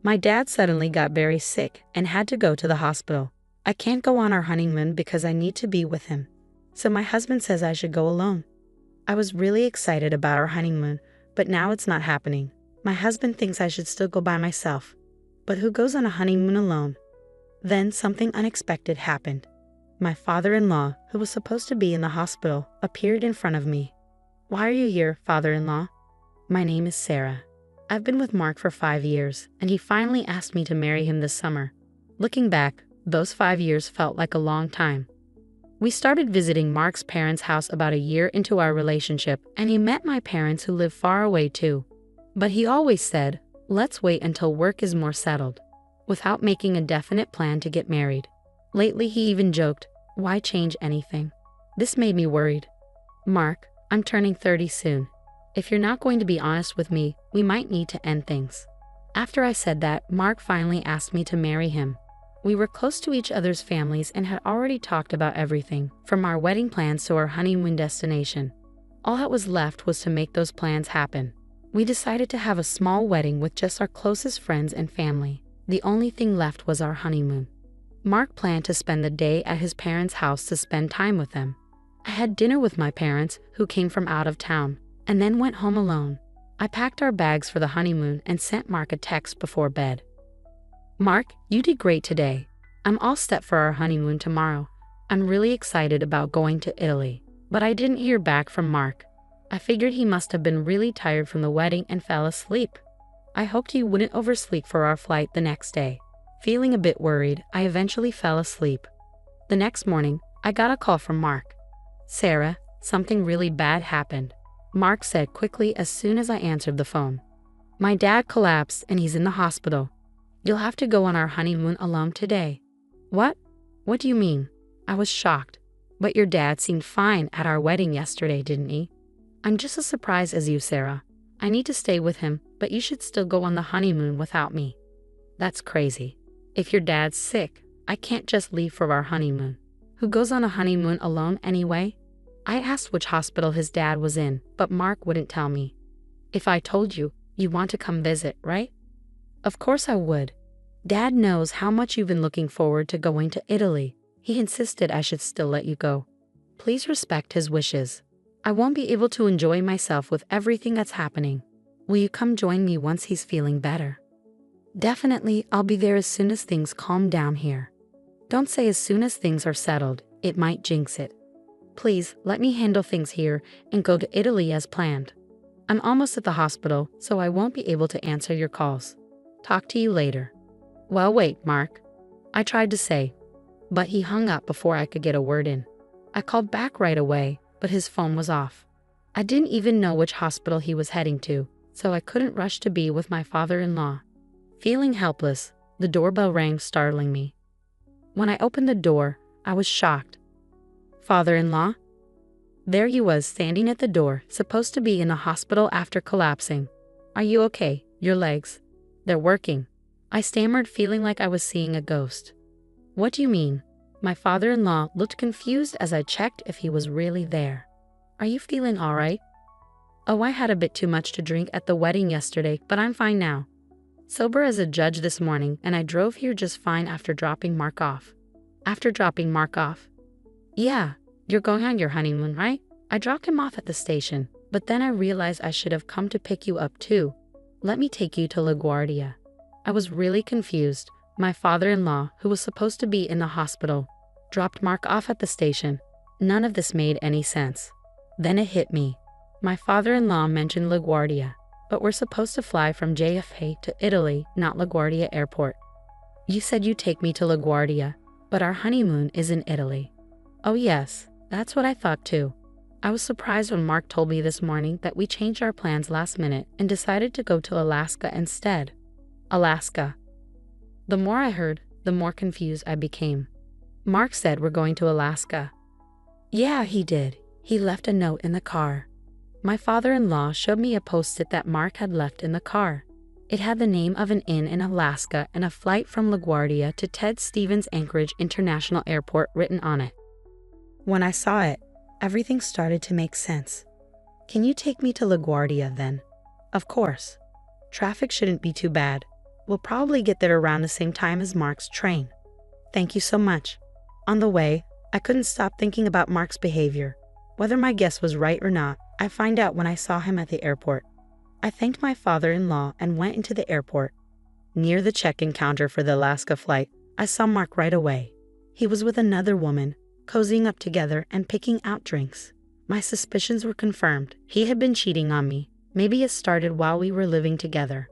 My dad suddenly got very sick and had to go to the hospital. I can't go on our honeymoon because I need to be with him. So my husband says I should go alone. I was really excited about our honeymoon, but now it's not happening. My husband thinks I should still go by myself. But who goes on a honeymoon alone? Then something unexpected happened. My father-in-law, who was supposed to be in the hospital, appeared in front of me. "Why are you here, father-in-law?" "My name is Sarah. I've been with Mark for 5 years, and he finally asked me to marry him this summer." Looking back, those 5 years felt like a long time. We started visiting Mark's parents' house about a year into our relationship, and he met my parents who live far away too. But he always said, "Let's wait until work is more settled," without making a definite plan to get married. Lately he even joked, "Why change anything?" This made me worried. "Mark, I'm turning 30 soon. If you're not going to be honest with me, we might need to end things." After I said that, Mark finally asked me to marry him. We were close to each other's families and had already talked about everything, from our wedding plans to our honeymoon destination. All that was left was to make those plans happen. We decided to have a small wedding with just our closest friends and family. The only thing left was our honeymoon. Mark planned to spend the day at his parents' house to spend time with them. I had dinner with my parents, who came from out of town, and then went home alone. I packed our bags for the honeymoon and sent Mark a text before bed. "Mark, you did great today. I'm all set for our honeymoon tomorrow. I'm really excited about going to Italy." But I didn't hear back from Mark. I figured he must have been really tired from the wedding and fell asleep. I hoped he wouldn't oversleep for our flight the next day. Feeling a bit worried, I eventually fell asleep. The next morning, I got a call from Mark. "Sarah, something really bad happened," Mark said quickly as soon as I answered the phone. "My dad collapsed and he's in the hospital. You'll have to go on our honeymoon alone today." "What? What do you mean?" I was shocked. "But your dad seemed fine at our wedding yesterday, didn't he?" "I'm just as surprised as you, Sarah. I need to stay with him, but you should still go on the honeymoon without me." "That's crazy. If your dad's sick, I can't just leave for our honeymoon. Who goes on a honeymoon alone anyway?" I asked which hospital his dad was in, but Mark wouldn't tell me. "If I told you, you want to come visit, right?" "Of course I would. Dad knows how much you've been looking forward to going to Italy. He insisted I should still let you go. Please respect his wishes. I won't be able to enjoy myself with everything that's happening. Will you come join me once he's feeling better?" "Definitely, I'll be there as soon as things calm down here." "Don't say as soon as things are settled, it might jinx it. Please, let me handle things here and go to Italy as planned. I'm almost at the hospital, so I won't be able to answer your calls. Talk to you later." "Well, wait, Mark," I tried to say, but he hung up before I could get a word in. I called back right away, but his phone was off. I didn't even know which hospital he was heading to, so I couldn't rush to be with my father-in-law. Feeling helpless, the doorbell rang, startling me. When I opened the door, I was shocked. "Father-in-law?" There he was, standing at the door, supposed to be in the hospital after collapsing. "Are you okay? Your legs? They're working." I stammered, feeling like I was seeing a ghost. "What do you mean?" My father-in-law looked confused as I checked if he was really there. "Are you feeling all right?" "Oh, I had a bit too much to drink at the wedding yesterday, but I'm fine now. Sober as a judge this morning, and I drove here just fine after dropping Mark off." "After dropping Mark off?" "Yeah, you're going on your honeymoon, right? I dropped him off at the station, but then I realized I should have come to pick you up too. Let me take you to LaGuardia." I was really confused. My father-in-law, who was supposed to be in the hospital, dropped Mark off at the station. None of this made any sense. Then it hit me. My father-in-law mentioned LaGuardia, but we're supposed to fly from JFK to Italy, not LaGuardia Airport. "You said you'd take me to LaGuardia, but our honeymoon is in Italy." "Oh yes, that's what I thought too." I was surprised when Mark told me this morning that we changed our plans last minute and decided to go to Alaska instead. Alaska. The more I heard, the more confused I became. Mark said we're going to Alaska. Yeah, he did. He left a note in the car. My father-in-law showed me a post-it that Mark had left in the car. It had the name of an inn in Alaska and a flight from LaGuardia to Ted Stevens Anchorage International Airport written on it. When I saw it, everything started to make sense. "Can you take me to LaGuardia then?" "Of course. Traffic shouldn't be too bad. We'll probably get there around the same time as Mark's train. Thank you so much. On the way, I couldn't stop thinking about Mark's behavior. Whether my guess was right or not, I find out when I saw him at the airport. I thanked my father-in-law and went into the airport. Near the check-in counter for the Alaska flight, I saw Mark right away. He was with another woman, cozying up together and picking out drinks. My suspicions were confirmed. He had been cheating on me. Maybe it started while we were living together.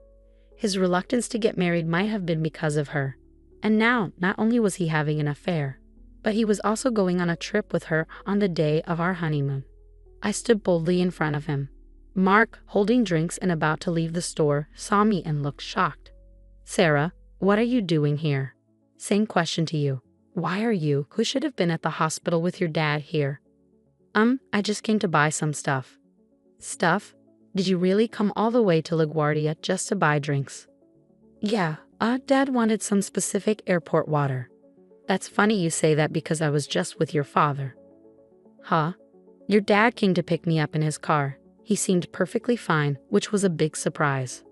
His reluctance to get married might have been because of her. And now, not only was he having an affair, but he was also going on a trip with her on the day of our honeymoon. I stood boldly in front of him. Mark, holding drinks and about to leave the store, saw me and looked shocked. Sarah, what are you doing here? Same question to you. Why are you, who should have been at the hospital with your dad, here? I just came to buy some stuff. Stuff? Did you really come all the way to LaGuardia just to buy drinks? Yeah, Dad wanted some specific airport water. That's funny you say that because I was just with your father. Huh? Your dad came to pick me up in his car. He seemed perfectly fine, which was a big surprise.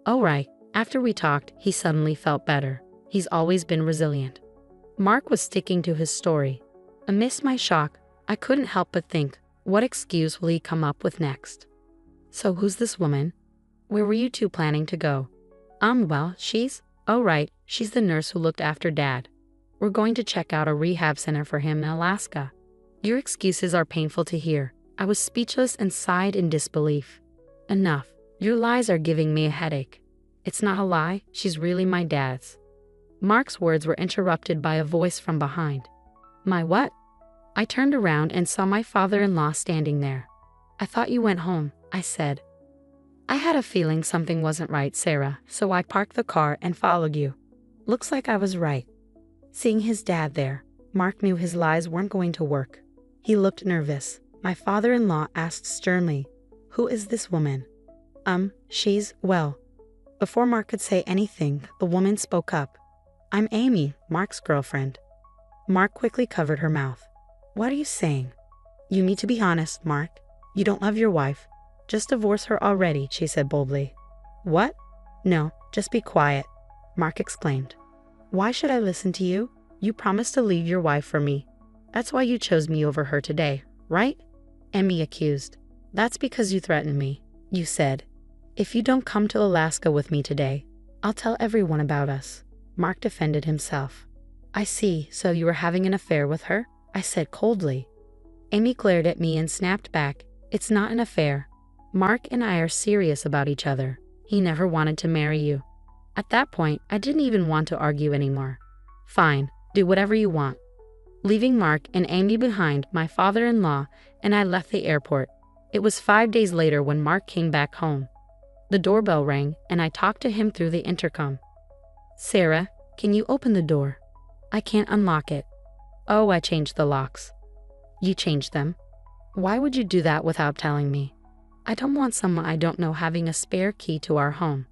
Oh right, after we talked, he suddenly felt better. He's always been resilient. Mark was sticking to his story. Amidst my shock, I couldn't help but think, what excuse will he come up with next? So who's this woman? Where were you two planning to go? Well, oh right, she's the nurse who looked after Dad. We're going to check out a rehab center for him in Alaska. Your excuses are painful to hear. I was speechless and sighed in disbelief. Enough. Your lies are giving me a headache. It's not a lie, she's really my dad's. Mark's words were interrupted by a voice from behind. My what? I turned around and saw my father-in-law standing there. I thought you went home, I said. I had a feeling something wasn't right, Sarah, so I parked the car and followed you. Looks like I was right. Seeing his dad there, Mark knew his lies weren't going to work. He looked nervous. My father-in-law asked sternly, "Who is this woman?" Well. Before Mark could say anything, the woman spoke up. I'm Amy, Mark's girlfriend. Mark quickly covered her mouth. What are you saying? You need to be honest, Mark. You don't love your wife. Just divorce her already, she said boldly. What? No, just be quiet, Mark exclaimed. Why should I listen to you? You promised to leave your wife for me. That's why you chose me over her today, right? Amy accused. That's because you threatened me, you said. If you don't come to Alaska with me today, I'll tell everyone about us. Mark defended himself. I see, so you were having an affair with her? I said coldly. Amy glared at me and snapped back. It's not an affair. Mark and I are serious about each other. He never wanted to marry you. At that point, I didn't even want to argue anymore. Fine, do whatever you want. Leaving Mark and Amy behind, my father-in-law and I left the airport. It was 5 days later when Mark came back home. The doorbell rang, and I talked to him through the intercom. Sarah, can you open the door? I can't unlock it. Oh, I changed the locks. You changed them? Why would you do that without telling me? I don't want someone I don't know having a spare key to our home.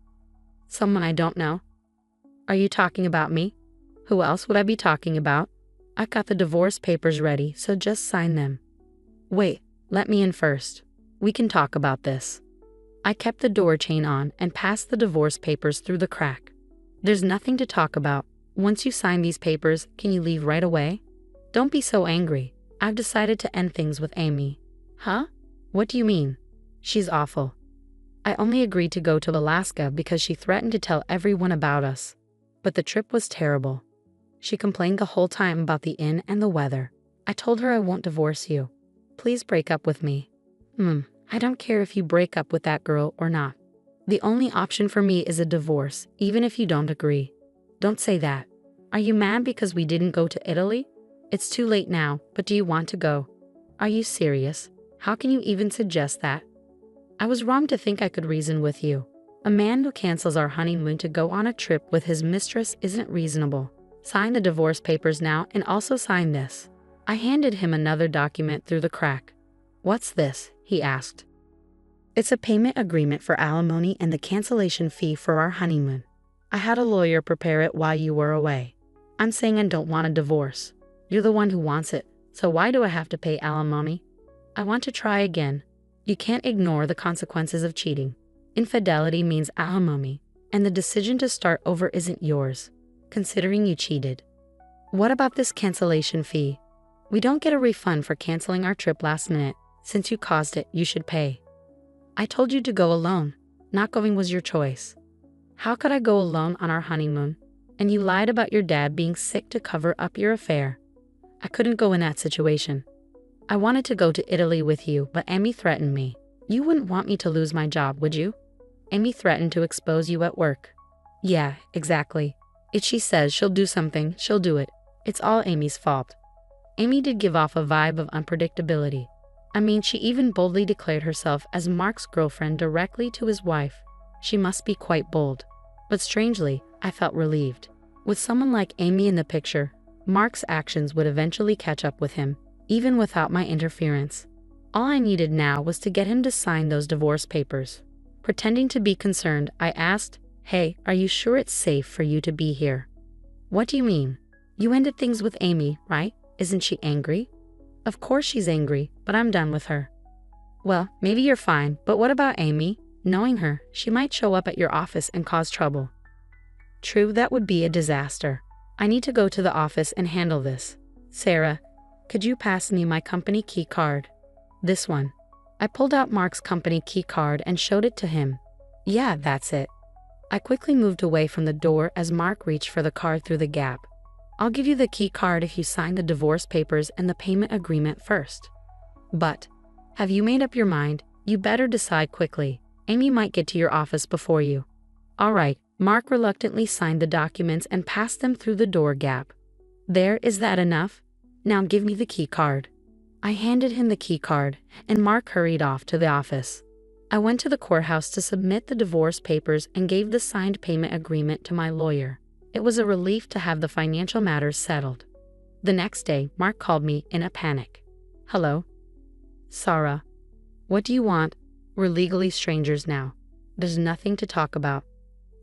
Someone I don't know? Are you talking about me? Who else would I be talking about? I got the divorce papers ready, so just sign them. Wait, let me in first. We can talk about this. I kept the door chain on and passed the divorce papers through the crack. There's nothing to talk about. Once you sign these papers, can you leave right away? Don't be so angry. I've decided to end things with Amy. Huh? What do you mean? She's awful. I only agreed to go to Alaska because she threatened to tell everyone about us. But the trip was terrible. She complained the whole time about the inn and the weather. I told her I won't divorce you. Please break up with me. I don't care if you break up with that girl or not. The only option for me is a divorce, even if you don't agree. Don't say that. Are you mad because we didn't go to Italy? It's too late now, but do you want to go? Are you serious? How can you even suggest that? I was wrong to think I could reason with you. A man who cancels our honeymoon to go on a trip with his mistress isn't reasonable. Sign the divorce papers now and also sign this. I handed him another document through the crack. What's this? He asked. It's a payment agreement for alimony and the cancellation fee for our honeymoon. I had a lawyer prepare it while you were away. I'm saying I don't want a divorce. You're the one who wants it, so why do I have to pay alimony? I want to try again. You can't ignore the consequences of cheating. Infidelity means alimony, and the decision to start over isn't yours, considering you cheated. What about this cancellation fee? We don't get a refund for canceling our trip last minute. Since you caused it, you should pay. I told you to go alone. Not going was your choice. How could I go alone on our honeymoon? And you lied about your dad being sick to cover up your affair. I couldn't go in that situation. I wanted to go to Italy with you, but Amy threatened me. You wouldn't want me to lose my job, would you? Amy threatened to expose you at work. Yeah, exactly. If she says she'll do something, she'll do it. It's all Amy's fault. Amy did give off a vibe of unpredictability. I mean, she even boldly declared herself as Mark's girlfriend directly to his wife. She must be quite bold. But strangely, I felt relieved. With someone like Amy in the picture, Mark's actions would eventually catch up with him, even without my interference. All I needed now was to get him to sign those divorce papers. Pretending to be concerned, I asked, "Hey, are you sure it's safe for you to be here?" "What do you mean? You ended things with Amy, right? Isn't she angry?" "Of course she's angry, but I'm done with her." "Well, maybe you're fine, but what about Amy? Knowing her, she might show up at your office and cause trouble." "True, that would be a disaster. I need to go to the office and handle this. Sarah, could you pass me my company key card?" "This one." I pulled out Mark's company key card and showed it to him. "Yeah, that's it." I quickly moved away from the door as Mark reached for the card through the gap. "I'll give you the key card if you sign the divorce papers and the payment agreement first." "But, have you made up your mind? You better decide quickly. Amy might get to your office before you." "All right." Mark reluctantly signed the documents and passed them through the door gap. "There, is that enough? Now give me the key card." I handed him the key card, and Mark hurried off to the office. I went to the courthouse to submit the divorce papers and gave the signed payment agreement to my lawyer. It was a relief to have the financial matters settled. The next day, Mark called me in a panic. "Hello? Sarah. What do you want? We're legally strangers now. There's nothing to talk about."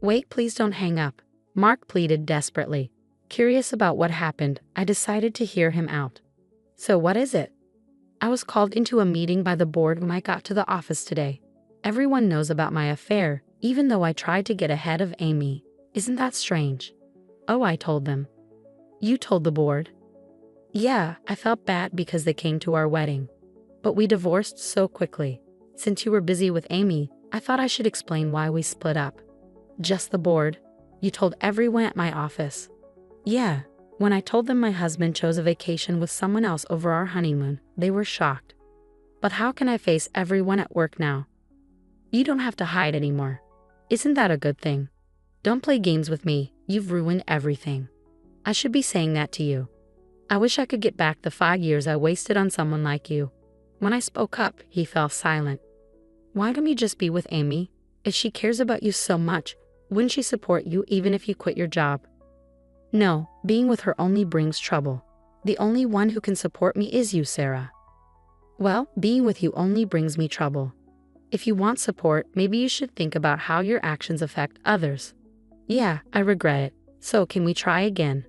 "Wait, please don't hang up," Mark pleaded desperately. Curious about what happened, I decided to hear him out. "So what is it?" "I was called into a meeting by the board when I got to the office today. Everyone knows about my affair, even though I tried to get ahead of Amy. Isn't that strange?" "Oh, I told them." "You told the board?" "Yeah, I felt bad because they came to our wedding. But we divorced so quickly. Since you were busy with Amy, I thought I should explain why we split up." "Just the board? You told everyone at my office?" "Yeah. When I told them my husband chose a vacation with someone else over our honeymoon, they were shocked." "But how can I face everyone at work now?" "You don't have to hide anymore. Isn't that a good thing? Don't play games with me, you've ruined everything." "I should be saying that to you. I wish I could get back the 5 years I wasted on someone like you." When I spoke up, he fell silent. "Why don't you just be with Amy? If she cares about you so much, wouldn't she support you even if you quit your job?" "No, being with her only brings trouble. The only one who can support me is you, Sarah." "Well, being with you only brings me trouble. If you want support, maybe you should think about how your actions affect others." "Yeah, I regret it. So can we try again?"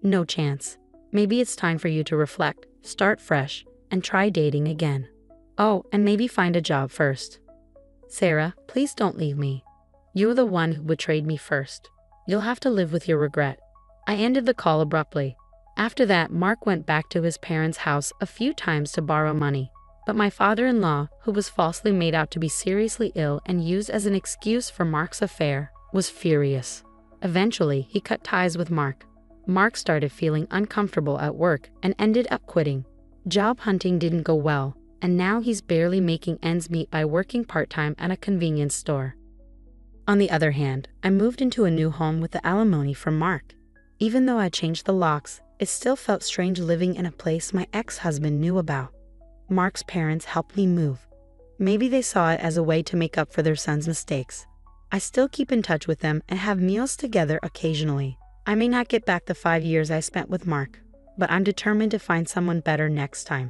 "No chance. Maybe it's time for you to reflect, start fresh, and try dating again. Oh, and maybe find a job first." "Sarah, please don't leave me. You're the one who betrayed me first. You'll have to live with your regret." I ended the call abruptly. After that, Mark went back to his parents' house a few times to borrow money. But my father-in-law, who was falsely made out to be seriously ill and used as an excuse for Mark's affair, was furious. Eventually, he cut ties with Mark. Mark started feeling uncomfortable at work and ended up quitting. Job hunting didn't go well, and now he's barely making ends meet by working part-time at a convenience store. On the other hand, I moved into a new home with the alimony from Mark. Even though I changed the locks, it still felt strange living in a place my ex-husband knew about. Mark's parents helped me move. Maybe they saw it as a way to make up for their son's mistakes. I still keep in touch with them and have meals together occasionally. I may not get back the 5 years I spent with Mark, but I'm determined to find someone better next time.